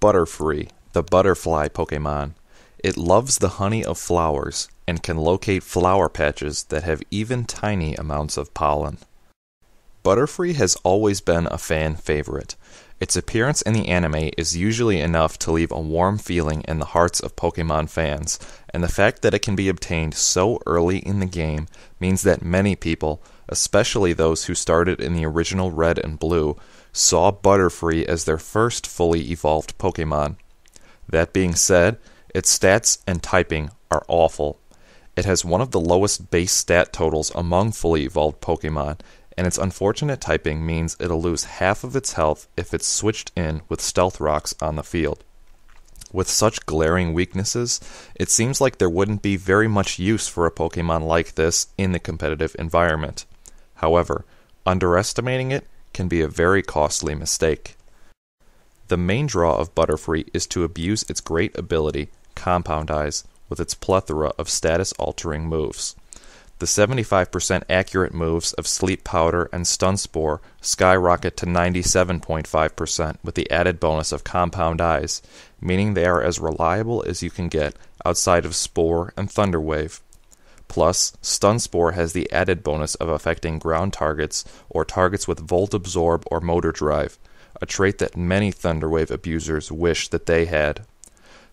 Butterfree, the butterfly Pokemon. It loves the honey of flowers and can locate flower patches that have even tiny amounts of pollen. Butterfree has always been a fan favorite. Its appearance in the anime is usually enough to leave a warm feeling in the hearts of Pokemon fans, and the fact that it can be obtained so early in the game means that many people, especially those who started in the original Red and Blue, saw Butterfree as their first fully evolved Pokemon. That being said, its stats and typing are awful. It has one of the lowest base stat totals among fully evolved Pokemon, and its unfortunate typing means it'll lose half of its health if it's switched in with Stealth Rocks on the field. With such glaring weaknesses, it seems like there wouldn't be very much use for a Pokemon like this in the competitive environment. However, underestimating it can be a very costly mistake. The main draw of Butterfree is to abuse its great ability, Compound Eyes, with its plethora of status-altering moves. The 75% accurate moves of Sleep Powder and Stun Spore skyrocket to 97.5% with the added bonus of Compound Eyes, meaning they are as reliable as you can get outside of Spore and Thunder Wave. Plus, Stun Spore has the added bonus of affecting ground targets or targets with Volt Absorb or Motor Drive, a trait that many Thunder Wave abusers wish that they had.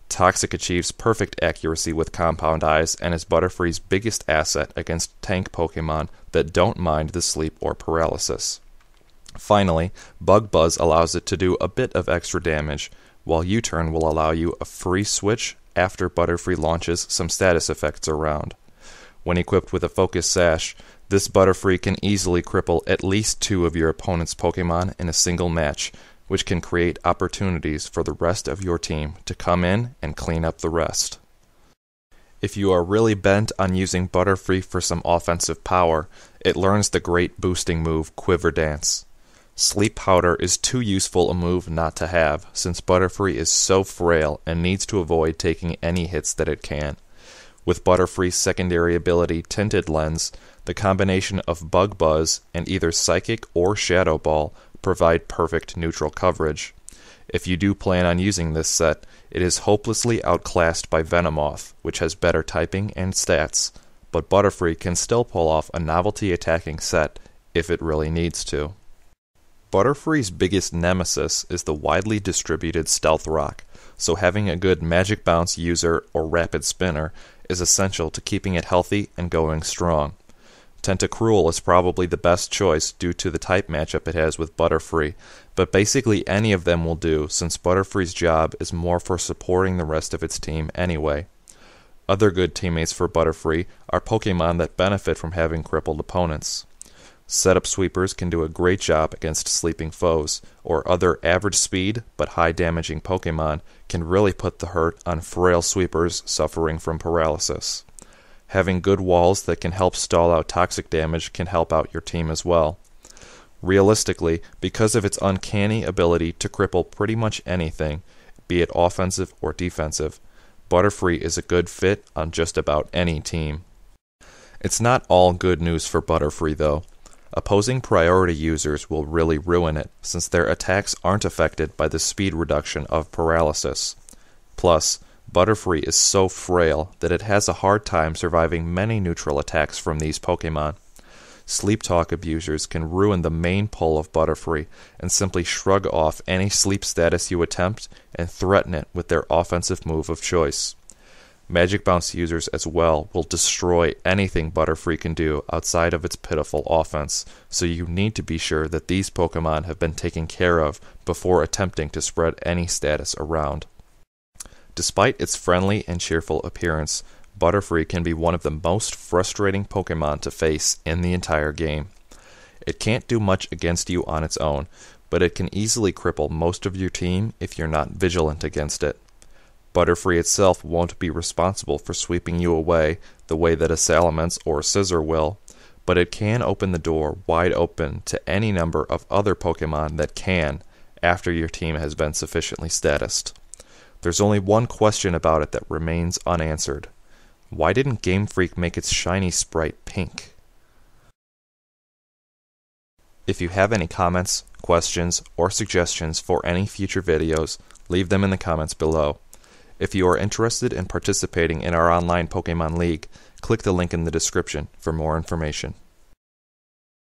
Toxic achieves perfect accuracy with Compound Eyes and is Butterfree's biggest asset against tank Pokemon that don't mind the sleep or paralysis. Finally, Bug Buzz allows it to do a bit of extra damage, while U-Turn will allow you a free switch after Butterfree launches some status effects around. When equipped with a Focus Sash, this Butterfree can easily cripple at least 2 of your opponent's Pokemon in a single match, which can create opportunities for the rest of your team to come in and clean up the rest. If you are really bent on using Butterfree for some offensive power, it learns the great boosting move Quiver Dance. Sleep Powder is too useful a move not to have, since Butterfree is so frail and needs to avoid taking any hits that it can. With Butterfree's secondary ability Tinted Lens, the combination of Bug Buzz and either Psychic or Shadow Ball provide perfect neutral coverage. If you do plan on using this set, it is hopelessly outclassed by Venomoth, which has better typing and stats, but Butterfree can still pull off a novelty attacking set if it really needs to. Butterfree's biggest nemesis is the widely distributed Stealth Rock, so having a good Magic Bounce user or Rapid Spinner is essential to keeping it healthy and going strong. Tentacruel is probably the best choice due to the type matchup it has with Butterfree, but basically any of them will do since Butterfree's job is more for supporting the rest of its team anyway. Other good teammates for Butterfree are Pokemon that benefit from having crippled opponents. Setup Sweepers can do a great job against sleeping foes, or other average speed but high damaging Pokemon can really put the hurt on frail sweepers suffering from paralysis. Having good walls that can help stall out toxic damage can help out your team as well. Realistically, because of its uncanny ability to cripple pretty much anything, be it offensive or defensive, Butterfree is a good fit on just about any team. It's not all good news for Butterfree though. Opposing priority users will really ruin it, since their attacks aren't affected by the speed reduction of paralysis. Plus, Butterfree is so frail that it has a hard time surviving many neutral attacks from these Pokemon. Sleep Talk abusers can ruin the main pull of Butterfree and simply shrug off any sleep status you attempt and threaten it with their offensive move of choice. Magic Bounce users as well will destroy anything Butterfree can do outside of its pitiful offense, so you need to be sure that these Pokemon have been taken care of before attempting to spread any status around. Despite its friendly and cheerful appearance, Butterfree can be one of the most frustrating Pokemon to face in the entire game. It can't do much against you on its own, but it can easily cripple most of your team if you're not vigilant against it. Butterfree itself won't be responsible for sweeping you away the way that a Salamence or Scizor will, but it can open the door wide open to any number of other Pokemon that can, after your team has been sufficiently statused. There's only one question about it that remains unanswered. Why didn't Game Freak make its shiny sprite pink? If you have any comments, questions, or suggestions for any future videos, Leave them in the comments below. If you are interested in participating in our online Pokemon League, click the link in the description for more information.